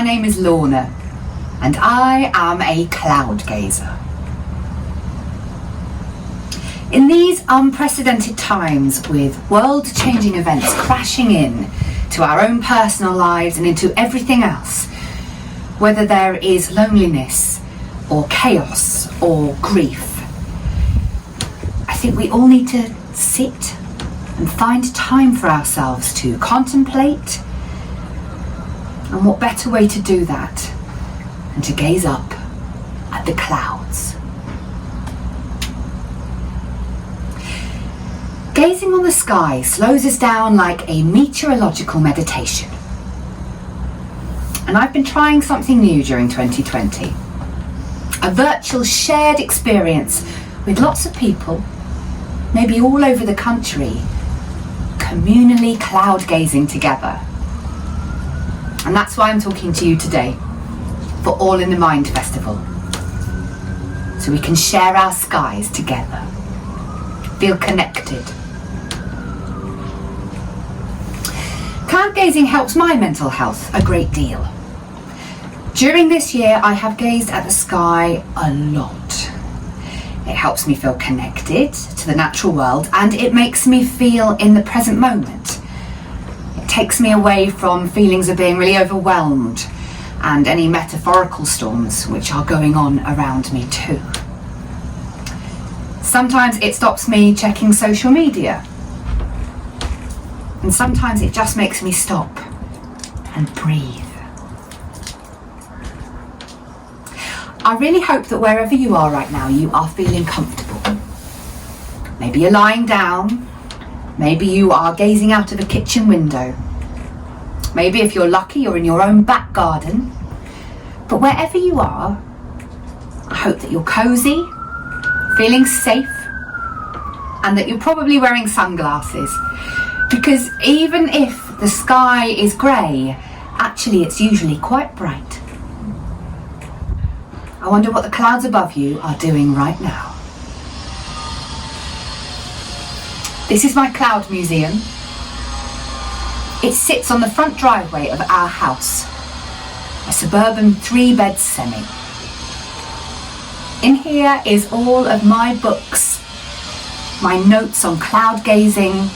name is Lorna, and I am a cloud gazer. In these unprecedented times, with world-changing events crashing in to our own personal lives and into everything else, whether there is loneliness or chaos or grief, I think we all need to sit and find time for ourselves to contemplate. And what better way to do that than to gaze up at the clouds. Gazing on the sky slows us down like a meteorological meditation. And I've been trying something new during 2020. A virtual shared experience with lots of people, maybe all over the country, communally cloud gazing together. And that's why I'm talking to you today for All in the Mind Festival. So we can share our skies together, feel connected. Cloud gazing helps my mental health a great deal. During this year, I have gazed at the sky a lot. It helps me feel connected to the natural world, and it makes me feel in the present moment. It takes me away from feelings of being really overwhelmed and any metaphorical storms which are going on around me too. Sometimes it stops me checking social media. And sometimes it just makes me stop and breathe. I really hope that wherever you are right now, you are feeling comfortable. Maybe you're lying down. Maybe you are gazing out of a kitchen window. Maybe if you're lucky, you're in your own back garden. But wherever you are, I hope that you're cozy, feeling safe, and that you're probably wearing sunglasses. Because even if the sky is grey, actually it's usually quite bright. I wonder what the clouds above you are doing right now. This is my cloud museum. It sits on the front driveway of our house, a suburban 3-bed semi. In here is all of my books, my notes on cloud gazing,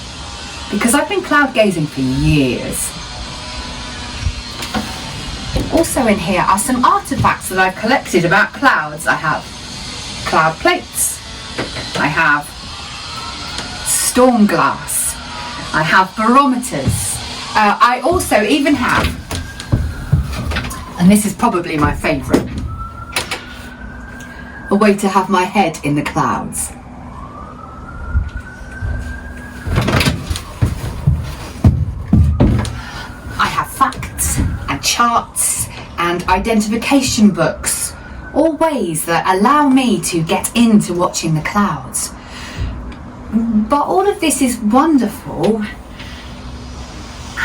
because I've been cloud gazing for years. Also in here are some artefacts that I've collected about clouds. I have cloud plates, I have storm glass, I have barometers, I also even have, and this is probably my favourite, a way to have my head in the clouds. Facts and charts and identification books, all ways that allow me to get into watching the clouds. But all of this is wonderful,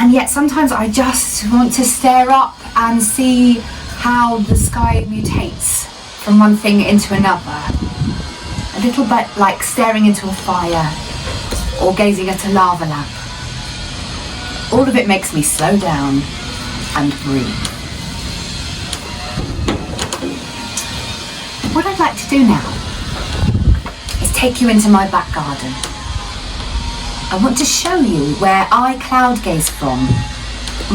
and yet sometimes I just want to stare up and see how the sky mutates from one thing into another. A little bit like staring into a fire or gazing at a lava lamp. All of it makes me slow down and breathe. What I'd like to do now is take you into my back garden. I want to show you where I cloud gaze from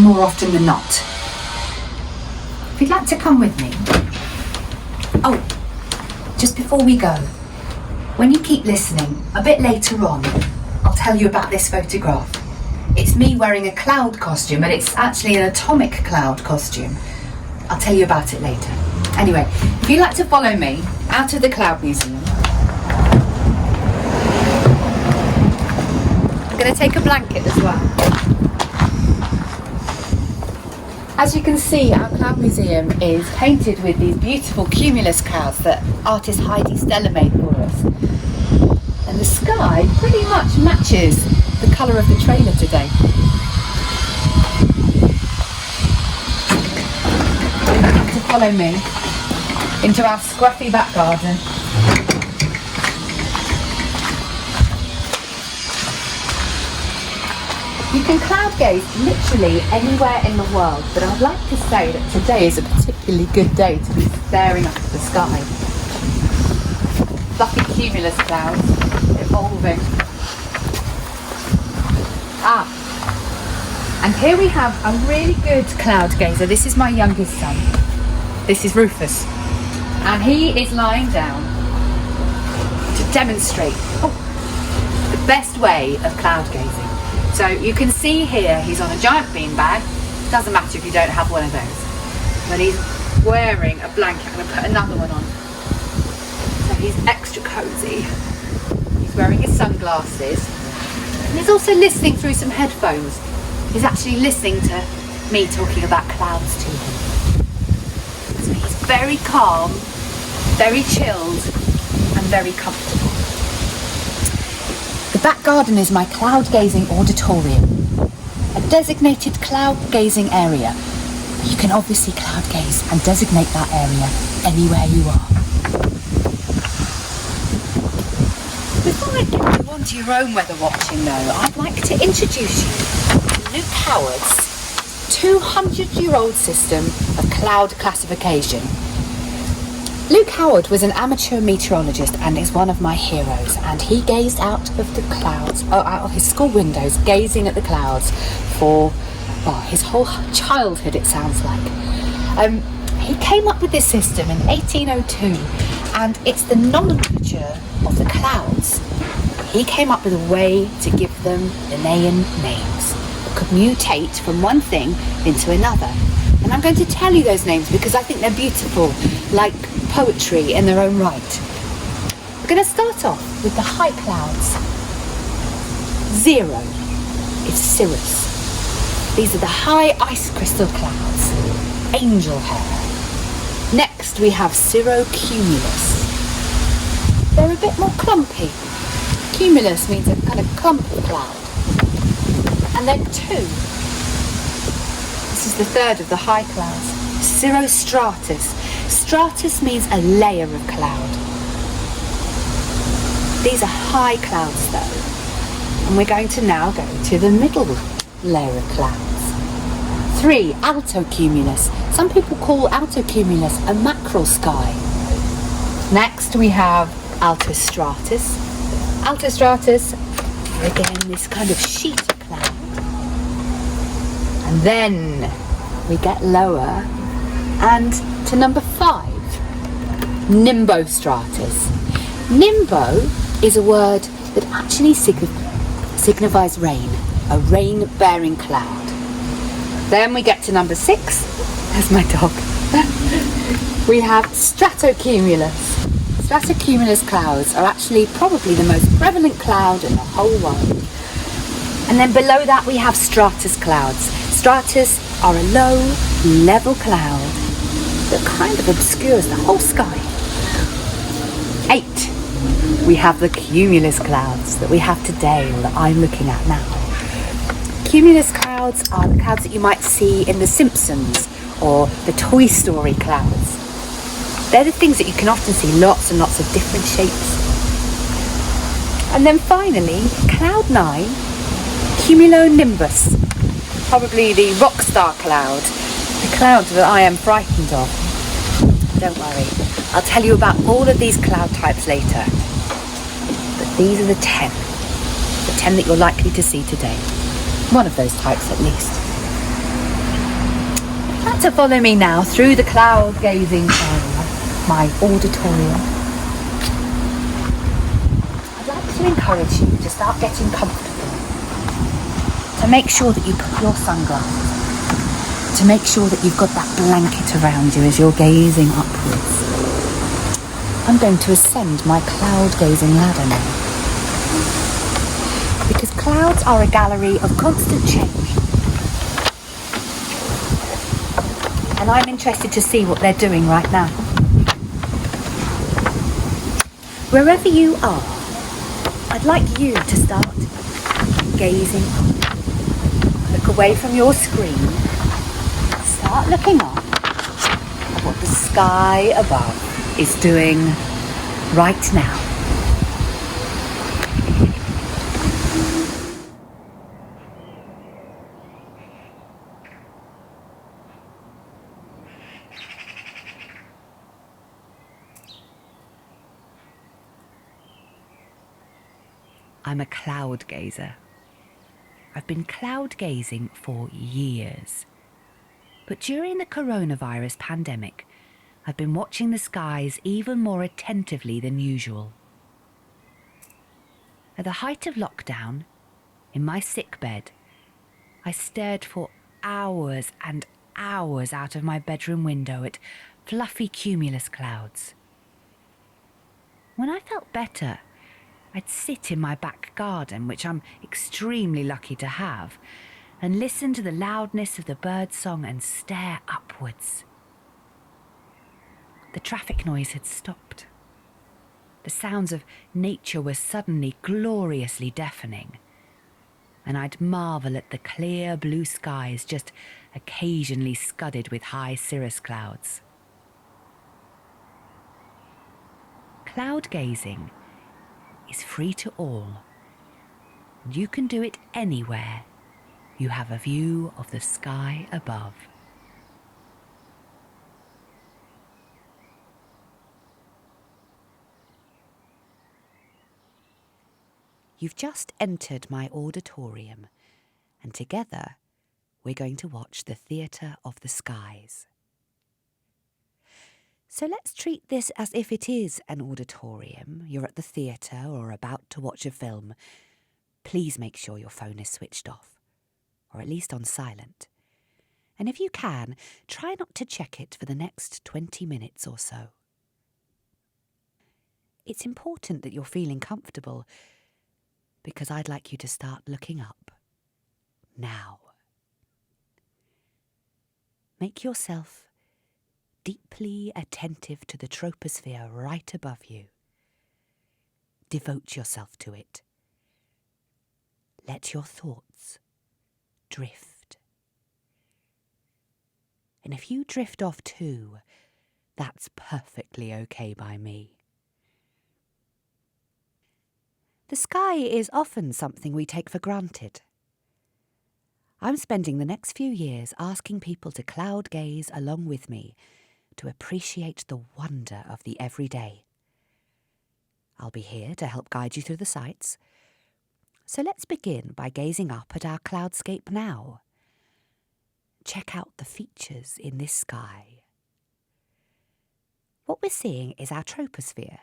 more often than not. If you'd like to come with me. Oh, just before we go, when you keep listening, a bit later on, I'll tell you about this photograph. It's me wearing a cloud costume, but it's actually an atomic cloud costume. I'll tell you about it later. Anyway, if you'd like to follow me out of the Cloud Museum, I'm going to take a blanket as well. As you can see, our Cloud Museum is painted with these beautiful cumulus clouds that artist Heidi Stella made for us. And the sky pretty much matches the colour of the trailer today. To follow me into our scruffy back garden. You can cloud gaze literally anywhere in the world, but I'd like to say that today is a particularly good day to be staring up at the sky. Fluffy cumulus clouds evolving. And here we have a really good cloud gazer. This is my youngest son. This is Rufus. And he is lying down to demonstrate the best way of cloud gazing. So you can see here he's on a giant beanbag. Doesn't matter if you don't have one of those. But he's wearing a blanket. I'm going to put another one on. So he's extra cozy. He's wearing his sunglasses. And he's also listening through some headphones. He's actually listening to me talking about clouds to him. So he's very calm, very chilled, and very comfortable. The back garden is my cloud gazing auditorium, a designated cloud gazing area. You can obviously cloud gaze and designate that area anywhere you are. Before I get you onto your own weather watching though, I'd like to introduce you to Luke Howard's 200-year-old system of cloud classification. Luke Howard was an amateur meteorologist and is one of my heroes, and he gazed out of the clouds, out of his school windows, gazing at the clouds for his whole childhood, it sounds like. He came up with this system in 1802, and it's the nomenclature of the clouds. He came up with a way to give them Linnaean names that could mutate from one thing into another. And I'm going to tell you those names because I think they're beautiful, like poetry in their own right. We're going to start off with the high clouds. 0 is cirrus. These are the high ice crystal clouds. Angel hair. Next we have cirrocumulus. They're a bit more clumpy. Cumulus means a kind of clump of cloud. And then 2. This is the third of the high clouds. Cirrostratus. Stratus means a layer of cloud. These are high clouds though. And we're going to now go to the middle layer of clouds. 3, altocumulus. Some people call altocumulus a mackerel sky. Next we have altostratus. Altostratus, again, this kind of sheet of cloud. And then we get lower and to number 5, nimbostratus. Nimbo is a word that actually signifies rain, a rain-bearing cloud. Then we get to number 6, there's my dog. We have stratocumulus. Stratocumulus clouds are actually probably the most prevalent cloud in the whole world. And then below that we have stratus clouds. Stratus are a low, level cloud that kind of obscures the whole sky. 8, we have the cumulus clouds that we have today, or that I'm looking at now. Cumulus clouds are the clouds that you might see in The Simpsons or the Toy Story clouds. They're the things that you can often see lots and lots of different shapes. And then finally, cloud 9, cumulonimbus, probably the rock star cloud, the cloud that I am frightened of. Don't worry, I'll tell you about all of these cloud types later. But these are the 10 that you're likely to see today. One of those types at least. If you'd like to follow me now through the cloud gazing area, my auditorium, I'd like to encourage you to start getting comfortable, to make sure that you put your sunglasses on, to make sure that you've got that blanket around you as you're gazing upwards. I'm going to ascend my cloud gazing ladder now, because clouds are a gallery of constant change, and I'm interested to see what they're doing right now. Wherever you are, I'd like you to start gazing up. Look away from your screen. Start looking up at what the sky above is doing right now. I'm a cloud gazer. I've been cloud gazing for years. But during the coronavirus pandemic, I've been watching the skies even more attentively than usual. At the height of lockdown, in my sickbed, I stared for hours and hours out of my bedroom window at fluffy cumulus clouds. When I felt better, I'd sit in my back garden, which I'm extremely lucky to have, and listen to the loudness of the birdsong and stare upwards. The traffic noise had stopped. The sounds of nature were suddenly gloriously deafening, and I'd marvel at the clear blue skies just occasionally scudded with high cirrus clouds. Cloud gazing is free to all, and you can do it anywhere you have a view of the sky above. You've just entered my auditorium, and together we're going to watch the Theatre of the Skies. So let's treat this as if it is an auditorium. You're at the theatre or about to watch a film. Please make sure your phone is switched off, or at least on silent. And if you can, try not to check it for the next 20 minutes or so. It's important that you're feeling comfortable, because I'd like you to start looking up now. Make yourself deeply attentive to the troposphere right above you. Devote yourself to it. Let your thoughts drift. And if you drift off too, that's perfectly okay by me. The sky is often something we take for granted. I'm spending the next few years asking people to cloud gaze along with me to appreciate the wonder of the everyday. I'll be here to help guide you through the sights. So let's begin by gazing up at our cloudscape now. Check out the features in this sky. What we're seeing is our troposphere,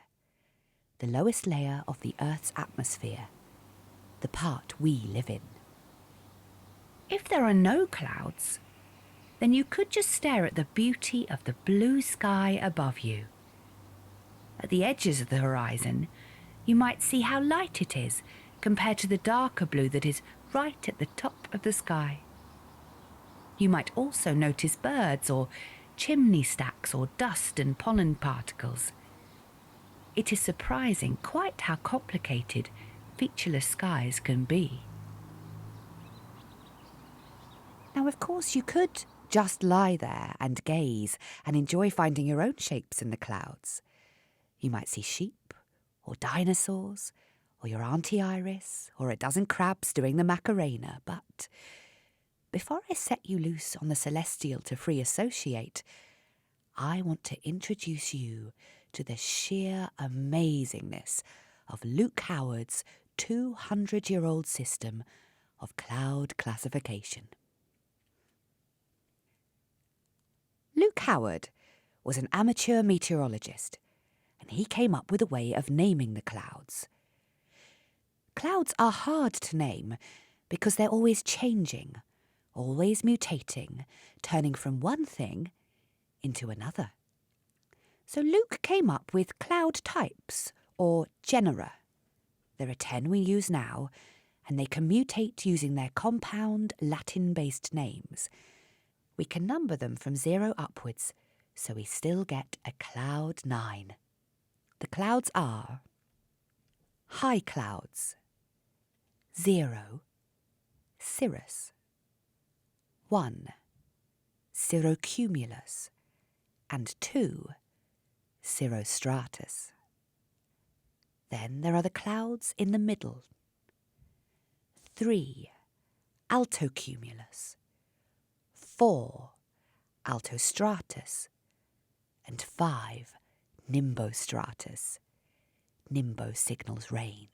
the lowest layer of the Earth's atmosphere, the part we live in. If there are no clouds, then you could just stare at the beauty of the blue sky above you. At the edges of the horizon, you might see how light it is compared to the darker blue that is right at the top of the sky. You might also notice birds or chimney stacks or dust and pollen particles. It is surprising quite how complicated featureless skies can be. Now, of course, you could just lie there and gaze and enjoy finding your own shapes in the clouds. You might see sheep or dinosaurs or your Auntie Iris or a dozen crabs doing the Macarena. But before I set you loose on the celestial to free associate, I want to introduce you to the sheer amazingness of Luke Howard's 200-year-old system of cloud classification. Luke Howard was an amateur meteorologist, and he came up with a way of naming the clouds. Clouds are hard to name because they're always changing, always mutating, turning from one thing into another. So Luke came up with cloud types, or genera. There are 10 we use now, and they can mutate using their compound Latin-based names. We can number them from 0 upwards, so we still get a cloud 9. The clouds are high clouds, 0, cirrus, 1, cirrocumulus, and 2, cirrostratus. Then there are the clouds in the middle. 3, altocumulus, 4, altostratus, and 5, nimbostratus. Nimbo signals rain.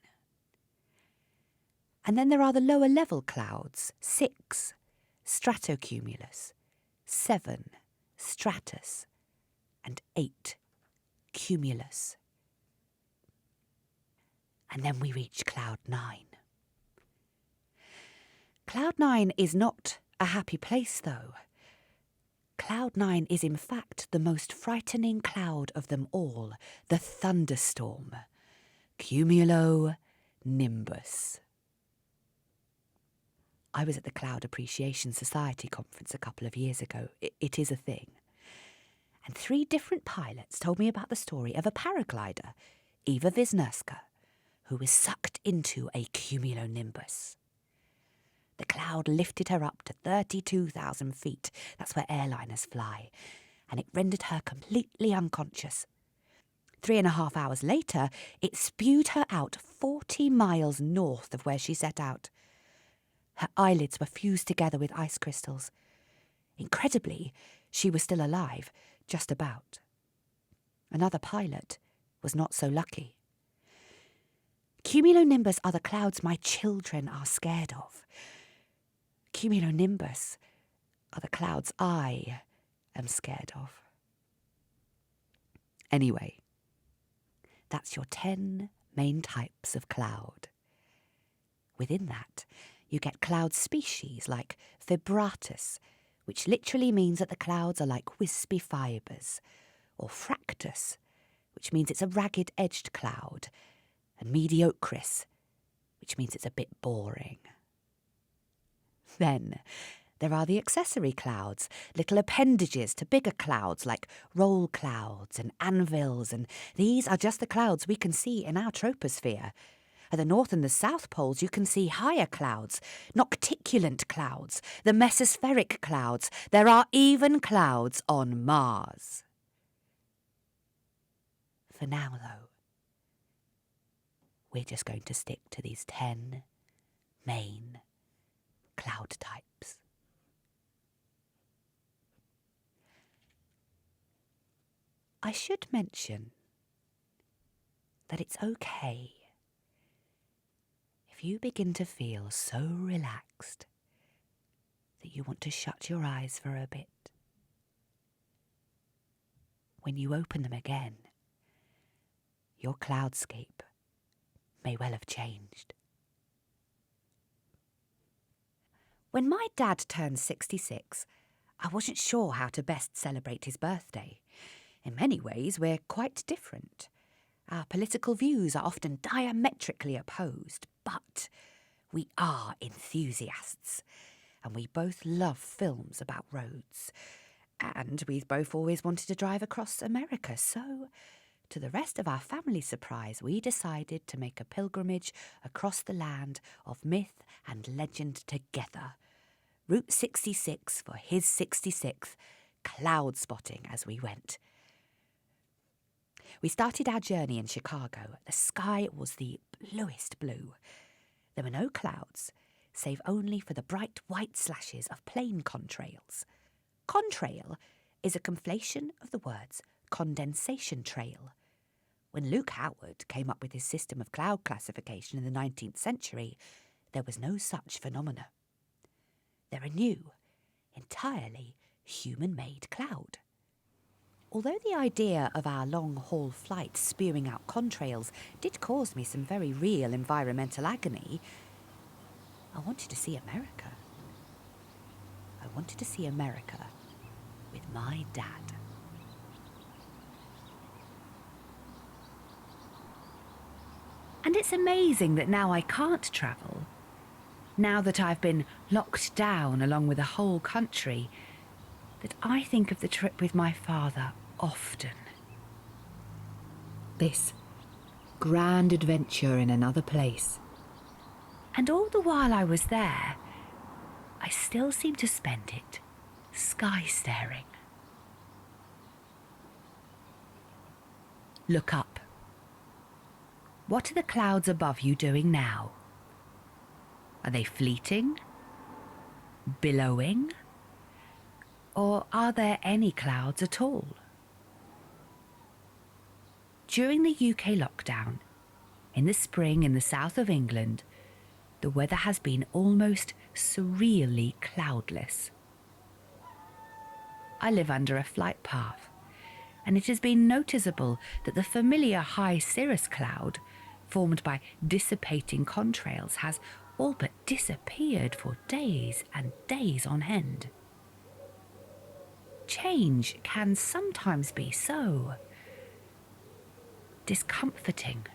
And then there are the lower level clouds, 6, stratocumulus, 7, stratus, and 8, cumulus. And then we reach cloud 9. Cloud 9 is not a happy place, though. Cloud 9 is in fact the most frightening cloud of them all, the thunderstorm, cumulonimbus. I was at the Cloud Appreciation Society conference a couple of years ago. It is a thing. And 3 different pilots told me about the story of a paraglider, Eva Wisniewska, who was sucked into a cumulonimbus. The cloud lifted her up to 32,000 feet. That's where airliners fly. And it rendered her completely unconscious. 3.5 hours later, it spewed her out 40 miles north of where she set out. Her eyelids were fused together with ice crystals. Incredibly, she was still alive, just about. Another pilot was not so lucky. Cumulonimbus are the clouds my children are scared of. Cumulonimbus are the clouds I am scared of. Anyway, that's your 10 main types of cloud. Within that, you get cloud species like vibratus, which literally means that the clouds are like wispy fibres, or fractus, which means it's a ragged-edged cloud, and mediocris, which means it's a bit boring. Then there are the accessory clouds, little appendages to bigger clouds like roll clouds and anvils, and these are just the clouds we can see in our troposphere. At the North and the South Poles, you can see higher clouds, nocticulant clouds, the mesospheric clouds. There are even clouds on Mars. For now, though, we're just going to stick to these 10 main cloud types. I should mention that it's okay if you begin to feel so relaxed that you want to shut your eyes for a bit. When you open them again, your cloudscape may well have changed. When my dad turned 66, I wasn't sure how to best celebrate his birthday. In many ways, we're quite different. Our political views are often diametrically opposed, but we are enthusiasts, and we both love films about roads. And we've both always wanted to drive across America, so to the rest of our family's surprise, we decided to make a pilgrimage across the land of myth and legend together. Route 66 for his 66th, cloud spotting as we went. We started our journey in Chicago. The sky was the bluest blue. There were no clouds, save only for the bright white slashes of plane contrails. Contrail is a conflation of the words condensation trail. When Luke Howard came up with his system of cloud classification in the 19th century, there was no such phenomena. They're a new, entirely human-made cloud. Although the idea of our long-haul flight spewing out contrails did cause me some very real environmental agony, I wanted to see America. I wanted to see America with my dad. And it's amazing that now I can't travel. Now that I've been locked down along with the whole country, that I think of the trip with my father often. This grand adventure in another place. And all the while I was there, I still seem to spend it sky staring. Look up. What are the clouds above you doing now? Are they fleeting? Billowing? Or are there any clouds at all? During the UK lockdown, in the spring in the south of England, the weather has been almost surreally cloudless. I live under a flight path, and it has been noticeable that the familiar high cirrus cloud, formed by dissipating contrails, has all but disappeared for days and days on end. Change can sometimes be so discomforting.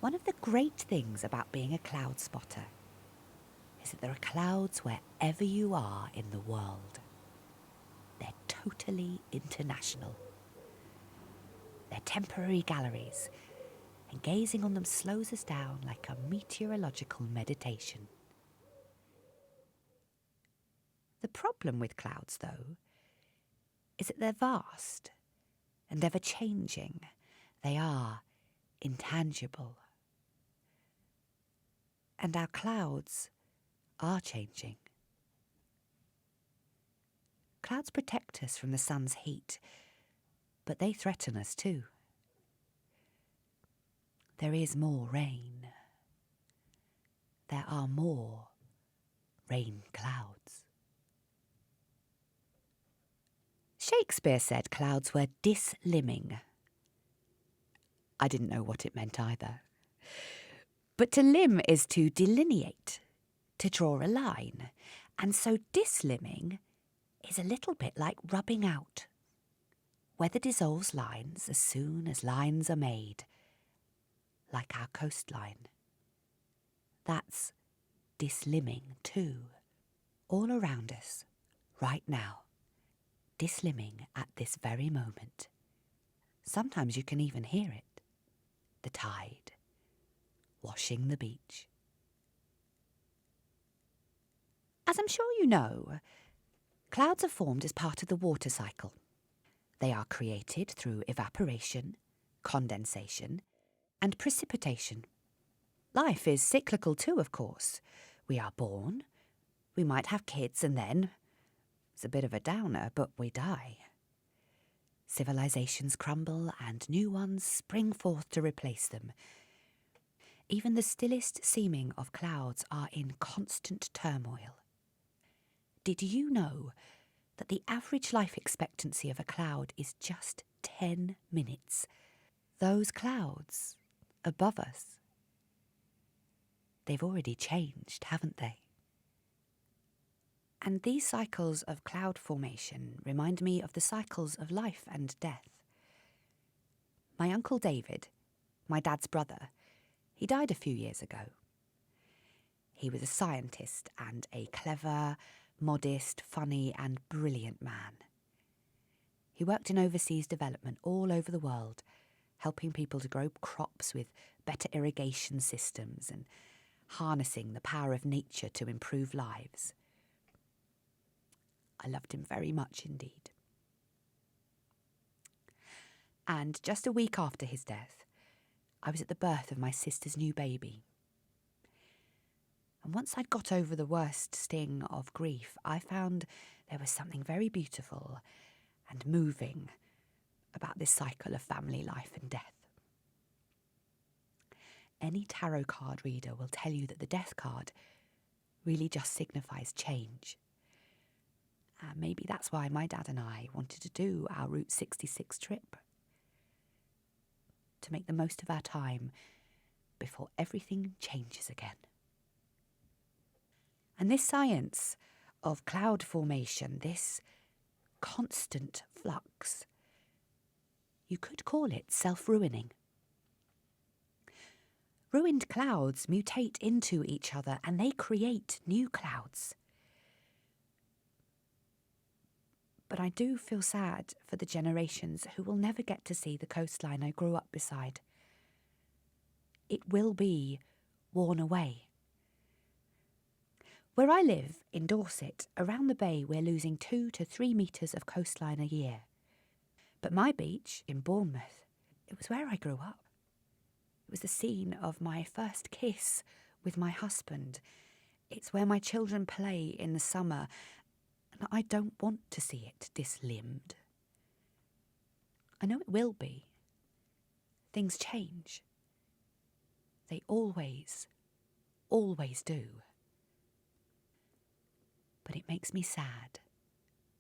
One of the great things about being a cloud spotter is that there are clouds wherever you are in the world. They're totally international. They're temporary galleries, and gazing on them slows us down like a meteorological meditation. The problem with clouds, though, is that they're vast and ever-changing. They are intangible. And our clouds are changing. Clouds protect us from the sun's heat, but they threaten us too. There is more rain. There are more rain clouds. Shakespeare said clouds were dislimming. I didn't know what it meant either. But to limn is to delineate, to draw a line. And so dislimming is a little bit like rubbing out. Weather dissolves lines as soon as lines are made, like our coastline. That's dislimming too, all around us, right now, dislimming at this very moment. Sometimes you can even hear it, the tide, washing the beach. As I'm sure you know, clouds are formed as part of the water cycle. They are created through evaporation, condensation, and precipitation. Life is cyclical too, of course. We are born, we might have kids, and then, it's a bit of a downer, but we die. Civilizations crumble and new ones spring forth to replace them. Even the stillest seeming of clouds are in constant turmoil. Did you know that the average life expectancy of a cloud is just 10 minutes? Those clouds above us, they've already changed, haven't they? And these cycles of cloud formation remind me of the cycles of life and death. My Uncle David, my dad's brother, he died a few years ago. He was a scientist and a clever, modest, funny and brilliant man. He worked in overseas development all over the world, helping people to grow crops with better irrigation systems and harnessing the power of nature to improve lives. I loved him very much indeed. And just a week after his death, I was at the birth of my sister's new baby. And once I'd got over the worst sting of grief, I found there was something very beautiful and moving about this cycle of family life and death. Any tarot card reader will tell you that the death card really just signifies change. Maybe that's why my dad and I wanted to do our Route 66 trip. To make the most of our time before everything changes again. And this science of cloud formation, this constant flux, you could call it self-ruining. Ruined clouds mutate into each other and they create new clouds. But I do feel sad for the generations who will never get to see the coastline I grew up beside. It will be worn away. Where I live, in Dorset, around the bay we're losing 2 to 3 metres of coastline a year. But my beach, in Bournemouth, it was where I grew up. It was the scene of my first kiss with my husband. It's where my children play in the summer, and I don't want to see it dislimbed. I know it will be. Things change. They always do. But it makes me sad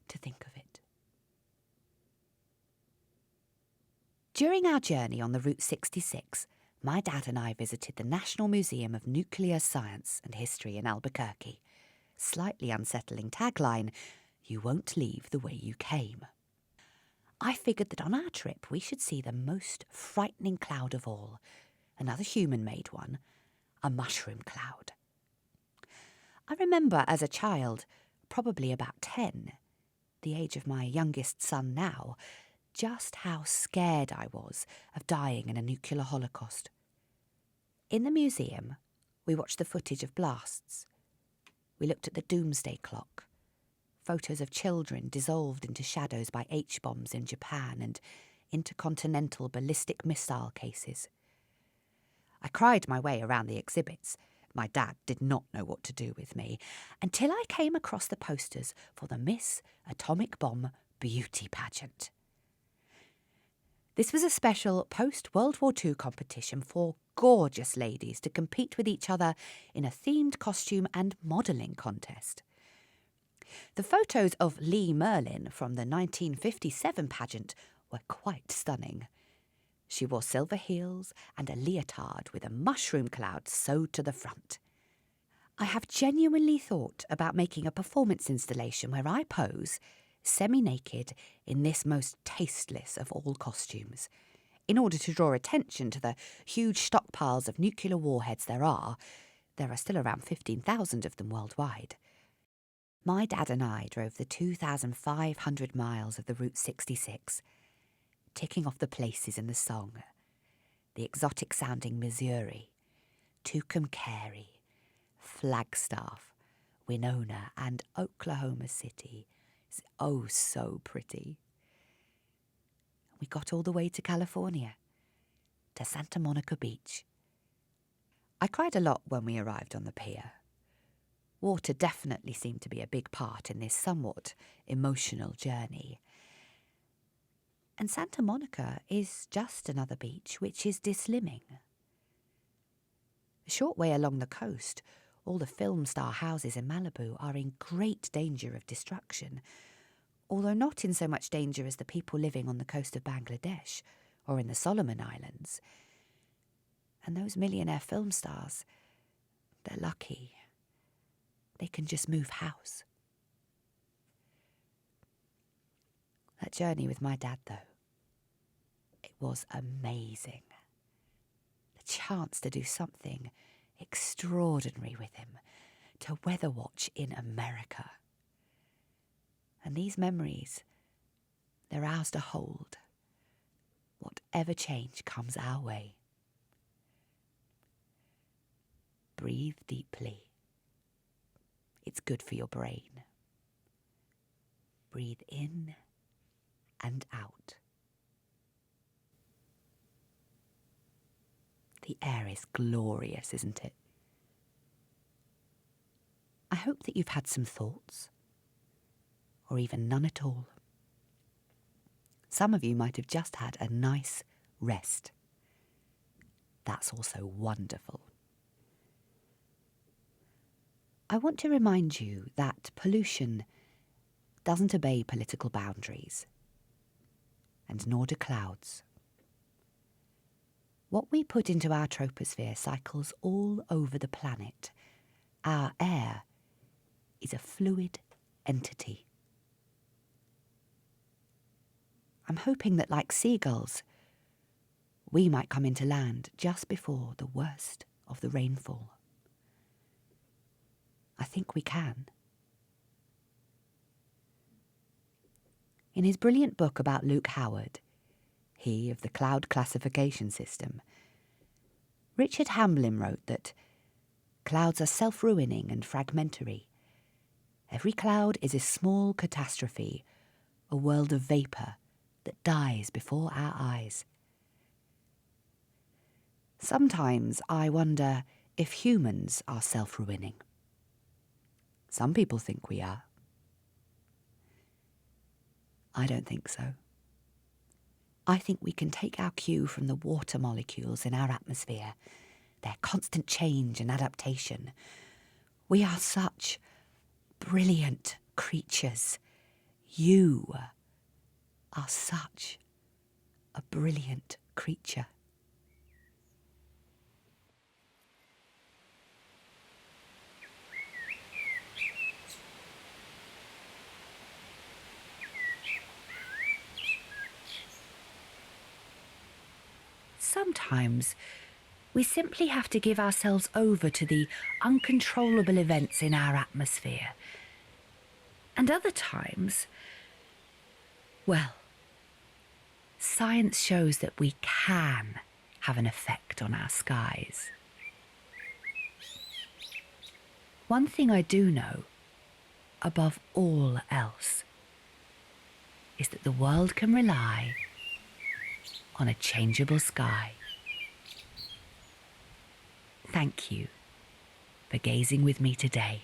to think of it. During our journey on the Route 66, my dad and I visited the National Museum of Nuclear Science and History in Albuquerque. Slightly unsettling tagline, "You won't leave the way you came." I figured that on our trip we should see the most frightening cloud of all, another human-made one, a mushroom cloud. I remember as a child, probably about 10, the age of my youngest son now, just how scared I was of dying in a nuclear holocaust. In the museum, we watched the footage of blasts. We looked at the doomsday clock, photos of children dissolved into shadows by H-bombs in Japan and intercontinental ballistic missile cases. I cried my way around the exhibits. My dad did not know what to do with me, until I came across the posters for the Miss Atomic Bomb beauty pageant. This was a special post-World War II competition for gorgeous ladies to compete with each other in a themed costume and modelling contest. The photos of Lee Merlin from the 1957 pageant were quite stunning. She wore silver heels and a leotard with a mushroom cloud sewed to the front. I have genuinely thought about making a performance installation where I pose, semi-naked, in this most tasteless of all costumes. In order to draw attention to the huge stockpiles of nuclear warheads there are still around 15,000 of them worldwide. My dad and I drove the 2,500 miles of the Route 66, ticking off the places in the song. The exotic-sounding Missouri, Tucumcari, Flagstaff, Winona, and Oklahoma City. It's oh so pretty. We got all the way to California, to Santa Monica Beach. I cried a lot when we arrived on the pier. Water definitely seemed to be a big part in this somewhat emotional journey. And Santa Monica is just another beach which is dislimming. A short way along the coast, all the film star houses in Malibu are in great danger of destruction, although not in so much danger as the people living on the coast of Bangladesh or in the Solomon Islands. And those millionaire film stars, they're lucky. They can just move house. That journey with my dad, though, it was amazing. The chance to do something extraordinary with him, to weather watch in America. And these memories, they're ours to hold, whatever change comes our way. Breathe deeply. It's good for your brain. Breathe in and out. The air is glorious, isn't it? I hope that you've had some thoughts, or even none at all. Some of you might have just had a nice rest. That's also wonderful. I want to remind you that pollution doesn't obey political boundaries, and nor do clouds. What we put into our troposphere cycles all over the planet. Our air is a fluid entity. I'm hoping that, like seagulls, we might come into land just before the worst of the rainfall. I think we can. In his brilliant book about Luke Howard, he of the cloud classification system, Richard Hamblin wrote that clouds are self-ruining and fragmentary. Every cloud is a small catastrophe, a world of vapour that dies before our eyes. Sometimes I wonder if humans are self-ruining. Some people think we are. I don't think so. I think we can take our cue from the water molecules in our atmosphere, their constant change and adaptation. We are such brilliant creatures. You are such a brilliant creature. Sometimes we simply have to give ourselves over to the uncontrollable events in our atmosphere. And other times, well, science shows that we can have an effect on our skies. One thing I do know, above all else, is that the world can rely on a changeable sky. Thank you for gazing with me today.